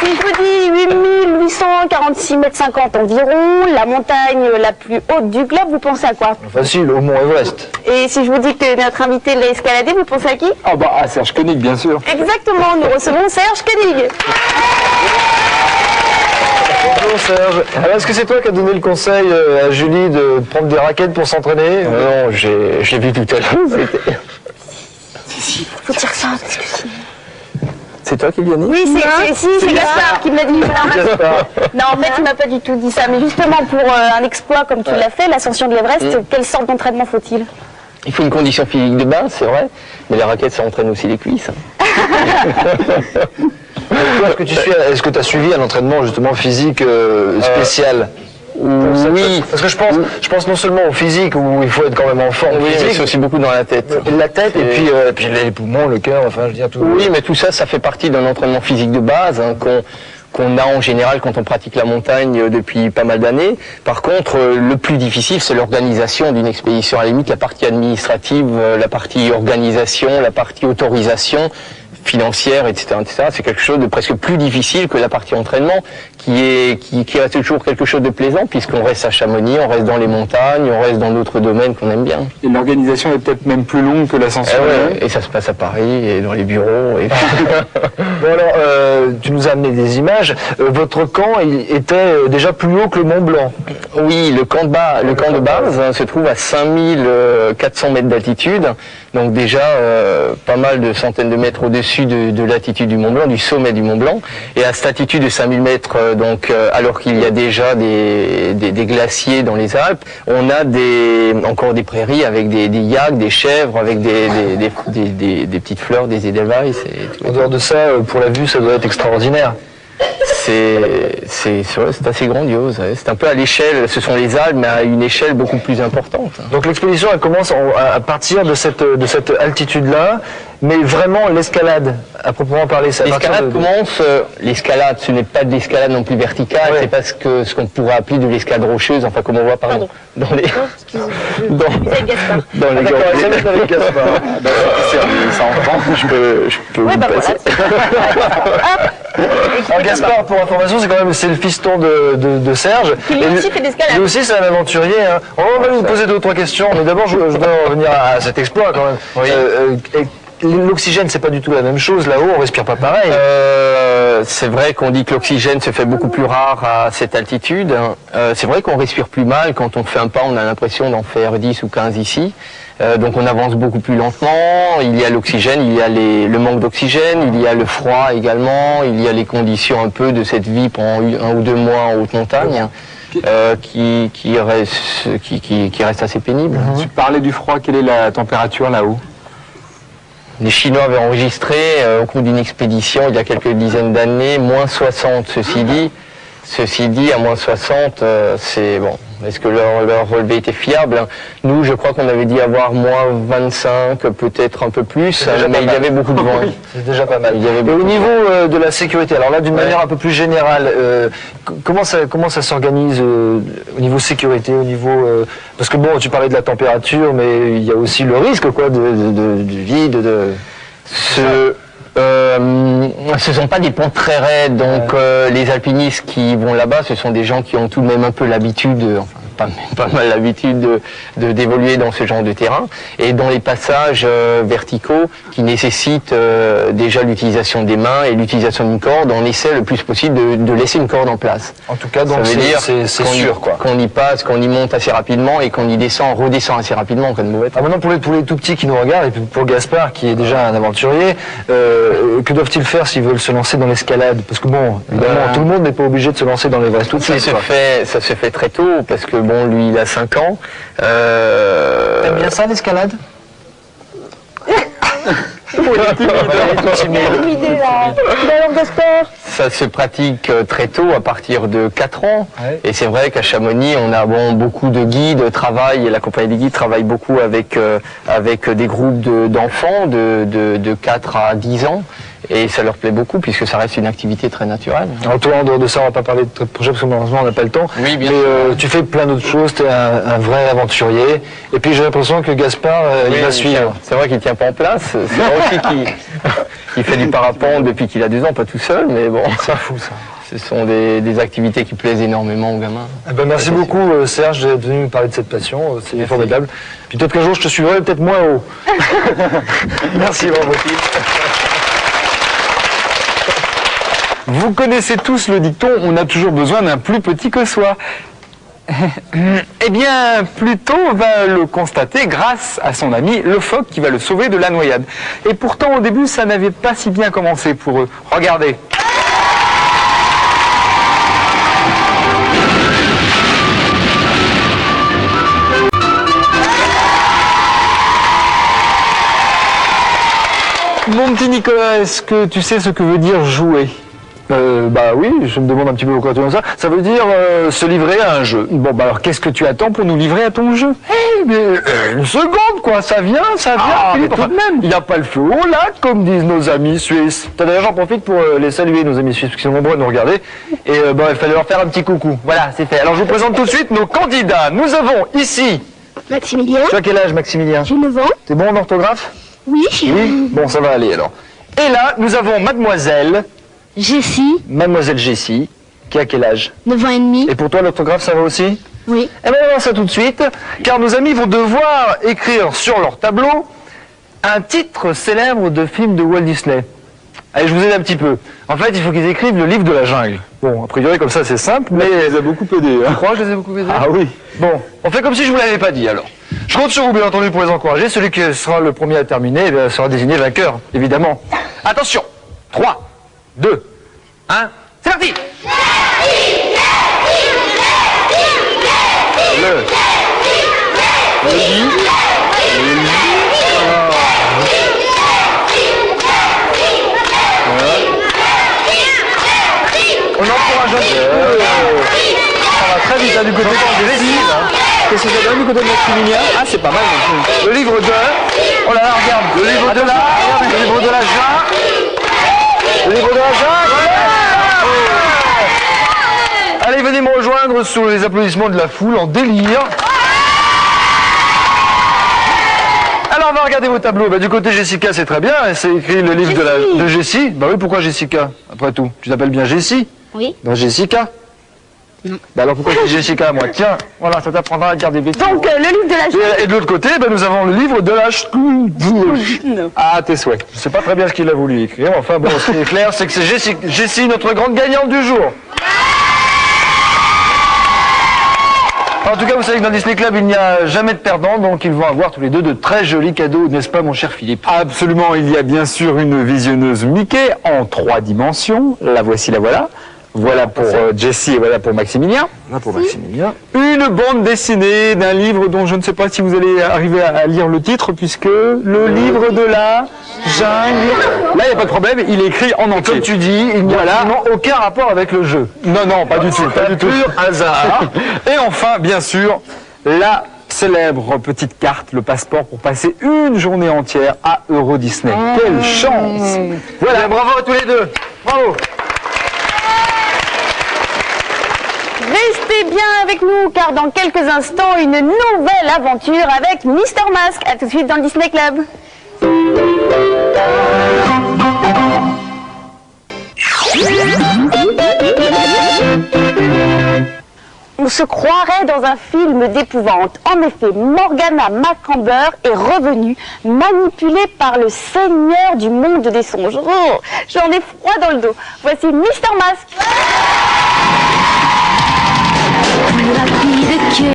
Si je vous dis 8846 mètres 50 environ, la montagne la plus haute du globe, vous pensez à quoi? Facile, au Mont Everest. Et si je vous dis que notre invité l'a escaladé, vous pensez à qui? Ah bah à Serge Koenig, bien sûr. Exactement, nous recevons Serge Koenig. Bonjour Serge. Alors est-ce que c'est toi qui as donné le conseil à Julie de prendre des raquettes pour s'entraîner? Non, je l'ai vu tout à l'heure. Faut dire ça, parce que si... C'est toi qui lui as dit? Oui, c'est Gaspard qui me l'a dit. Non, en fait, il m'a pas du tout dit ça. Mais justement, pour un exploit comme tu l'as fait, l'ascension de l'Everest, quelle sorte d'entraînement faut-il? Il faut une condition physique de base, c'est vrai, mais les raquettes, ça entraîne aussi les cuisses. Est-ce que tu as suivi un entraînement justement physique spécial? Oui. Parce que je pense non seulement au physique, où il faut être quand même en forme physique, mais c'est aussi beaucoup dans la tête. La tête et puis les poumons, le cœur, enfin je veux dire tout. Oui, mais tout ça, ça fait partie d'un entraînement physique de base qu'on a en général quand on pratique la montagne depuis pas mal d'années. Par contre, le plus difficile, c'est l'organisation d'une expédition. À la limite, la partie administrative, la partie organisation, la partie autorisation financière, etc., etc. C'est quelque chose de presque plus difficile que la partie entraînement, qui reste toujours quelque chose de plaisant, puisqu'on reste à Chamonix, on reste dans les montagnes, on reste dans d'autres domaines qu'on aime bien. Et l'organisation est peut-être même plus longue que l'ascension. Et ça se passe à Paris, et dans les bureaux. Et... Bon alors, tu nous as amené des images. Votre camp il était déjà plus haut que le Mont Blanc. Oui, le camp de base se trouve à 5400 mètres d'altitude, donc déjà pas mal de centaines de mètres au-dessus de l'altitude du Mont Blanc, du sommet du Mont Blanc, et à cette altitude de 5000 mètres, alors qu'il y a déjà des glaciers dans les Alpes, on a encore des prairies avec des yaks, des chèvres, avec des petites fleurs, des edelweiss et tout. En dehors de ça, pour la vue, ça doit être extraordinaire. C'est assez grandiose. C'est un peu à l'échelle, ce sont les Alpes, mais à une échelle beaucoup plus importante. Donc l'expédition, elle commence à partir de cette altitude-là, mais vraiment l'escalade, à proprement parler. L'escalade commence, l'escalade, ce n'est pas de l'escalade non plus verticale, c'est pas ce qu'on pourrait appeler de l'escalade rocheuse, enfin comme on voit pardon, dans les... dans les avec Gaspard. Ça entend, je peux vous passer. Alors Gaspard, pour information, c'est le fiston de Serge. Qui lui aussi fait de l'escalade. Lui aussi, c'est un aventurier. Hein. On va lui poser 2 ou 3 questions, mais d'abord, je dois revenir à cet exploit quand même. Oui. L'oxygène, c'est pas du tout la même chose. Là-haut, on respire pas pareil. C'est vrai qu'on dit que l'oxygène se fait beaucoup plus rare à cette altitude. C'est vrai qu'on respire plus mal. Quand on fait un pas, on a l'impression d'en faire 10 ou 15 ici. Donc on avance beaucoup plus lentement. Il y a l'oxygène, il y a le manque d'oxygène, il y a le froid également, il y a les conditions un peu de cette vie pendant 1 ou 2 mois en haute montagne. Qui reste assez pénible. Tu parlais du froid, quelle est la température là-haut? Les Chinois avaient enregistré au cours d'une expédition il y a quelques dizaines d'années, moins 60 Ceci dit, à moins 60, c'est bon. Est-ce que leur relevé était fiable? Nous, je crois qu'on avait dit avoir moins 25, peut-être un peu plus, mais il y avait beaucoup de vent. C'est déjà pas mal. Et au niveau de la sécurité, alors là, d'une manière un peu plus générale, comment ça s'organise au niveau sécurité, au niveau parce que bon, tu parlais de la température, mais il y a aussi le risque, quoi, du vide, ce ne sont pas des pentes très raides, donc les alpinistes qui vont là-bas, ce sont des gens qui ont tout de même un peu l'habitude, pas mal l'habitude d'évoluer dans ce genre de terrain, et dans les passages verticaux qui nécessitent déjà l'utilisation des mains et l'utilisation d'une corde, on essaie le plus possible de laisser une corde en place. En tout cas, donc c'est sûr, quoi. Qu'on y passe, qu'on y monte assez rapidement et qu'on y redescend assez rapidement en cas de mouvette. Maintenant, pour les tout petits qui nous regardent, et puis pour Gaspard, qui est déjà un aventurier, que doivent-ils faire s'ils veulent se lancer dans l'escalade? Parce que bon, évidemment, tout le monde n'est pas obligé de se lancer dans l'Everest tout de suite. Ça se fait très tôt, parce que bon, lui, il a 5 ans. T'aimes bien ça, l'escalade? Ça se pratique très tôt, à partir de 4 ans. Ouais. Et c'est vrai qu'à Chamonix, on a beaucoup de guides travaillent, et la compagnie des guides travaille beaucoup avec des groupes d'enfants de 4 à 10 ans. Et ça leur plaît beaucoup puisque ça reste une activité très naturelle. Alors toi, en dehors de ça, on va pas parler de ton projet parce que malheureusement on n'a pas le temps. Oui, bien sûr. Tu fais plein d'autres choses, tu es un vrai aventurier. Et puis j'ai l'impression que Gaspard, il va suivre. C'est vrai qu'il tient pas en place. C'est vrai aussi Il fait du parapente depuis qu'il a 2 ans, pas tout seul, mais bon. C'est fou ça. Ce sont des activités qui plaisent énormément aux gamins. Eh ben, merci beaucoup Serge d'être venu nous parler de cette passion, c'est formidable. Puis peut-être qu'un jour je te suivrai peut-être moins haut. Merci bravo. Vous connaissez tous le dicton « on a toujours besoin d'un plus petit que soi ». Eh bien, Pluto va le constater grâce à son ami le phoque qui va le sauver de la noyade. Et pourtant, au début, ça n'avait pas si bien commencé pour eux. Regardez. Mon petit Nicolas, est-ce que tu sais ce que veut dire jouer ? Bah oui, je me demande un petit peu pourquoi tu dis ça. Ça veut dire se livrer à un jeu. Bon, bah alors qu'est-ce que tu attends pour nous livrer à ton jeu ? Eh mais une seconde quoi, ça vient, Philippe. mais tout de même. Il n'y a pas le feu au lac, comme disent nos amis suisses. D'ailleurs, j'en profite pour les saluer, nos amis suisses, parce qu'ils sont nombreux à nous regarder. Et bon, il fallait leur faire un petit coucou. Voilà, c'est fait. Alors je vous présente tout de suite nos candidats. Nous avons ici... Maximilien, Tu as quel âge, Maximilien? j'ai 9 ans. T'es bon en orthographe? Oui. Oui. Bon, ça va aller alors. Et là, nous avons Mademoiselle Jessie, qui a quel âge? 9 ans et demi. Et pour toi, l'orthographe, ça va aussi? Oui. Eh bien, on va voir ça tout de suite, car nos amis vont devoir écrire sur leur tableau un titre célèbre de film de Walt Disney. Allez, je vous aide un petit peu. En fait, il faut qu'ils écrivent le livre de la jungle. Bon, a priori, comme ça, c'est simple, mais... Ça les a beaucoup aidés. Tu crois que je les ai beaucoup aidés? Ah oui. Bon, on fait comme si je vous l'avais pas dit, alors. Je compte sur vous, bien entendu, pour les encourager. Celui qui sera le premier à terminer sera désigné vainqueur, évidemment. Attention, 3, 2, 1, c'est parti! On encourage un petit peu. Ça va très vite, hein, du côté de Jessie, là. Qu'est-ce que ça donne du côté de Maximilien? Ah, c'est pas mal non plus. Le livre de... Oh là là, regarde. Le livre de la... Regarde, le livre de la jungle. Le livre de la jungle. Allez, venez me rejoindre sous les applaudissements de la foule en délire. Alors, on va regarder vos tableaux. Bah, du côté Jessica, c'est très bien. C'est écrit le livre de Jessie. Bah oui, pourquoi Jessica, après tout? Tu t'appelles bien Jessie? Oui. Bah, Jessica. Non. Bah alors pourquoi je dis Jessica, moi? Tiens, voilà, ça t'apprendra à dire des bêtises. Donc, le livre de la jungle. Et de l'autre côté, ben, nous avons le livre de la... Ah, tes souhaits. Je sais pas très bien ce qu'il a voulu écrire, enfin bon, ce qui est clair, c'est que c'est Jessie, notre grande gagnante du jour. En tout cas, vous savez que dans Disney Club, il n'y a jamais de perdant, donc ils vont avoir tous les deux de très jolis cadeaux, n'est-ce pas, mon cher Philippe? Absolument, il y a bien sûr une visionneuse Mickey en 3 dimensions. La voici, la voilà. Voilà pour Jessie et voilà pour Maximilien. Là pour Maximilien. Une bande dessinée d'un livre dont je ne sais pas si vous allez arriver à lire le titre, puisque le livre de la jungle. Là, il n'y a pas de problème, il est écrit en entier. Comme tu dis, il n'y a absolument aucun rapport avec le jeu. Non, non, pas du tout, pas du tout. Pur hasard. Et enfin, bien sûr, la célèbre petite carte, le passeport pour passer une journée entière à Euro Disney. Quelle chance! Voilà, bravo à tous les deux. Bravo. Restez bien avec nous, car dans quelques instants, une nouvelle aventure avec Mister Mask. A tout de suite dans le Disney Club. On se croirait dans un film d'épouvante. En effet, Morgana McCamber est revenue, manipulée par le seigneur du monde des songes. Oh, j'en ai froid dans le dos. Voici Mister Mask.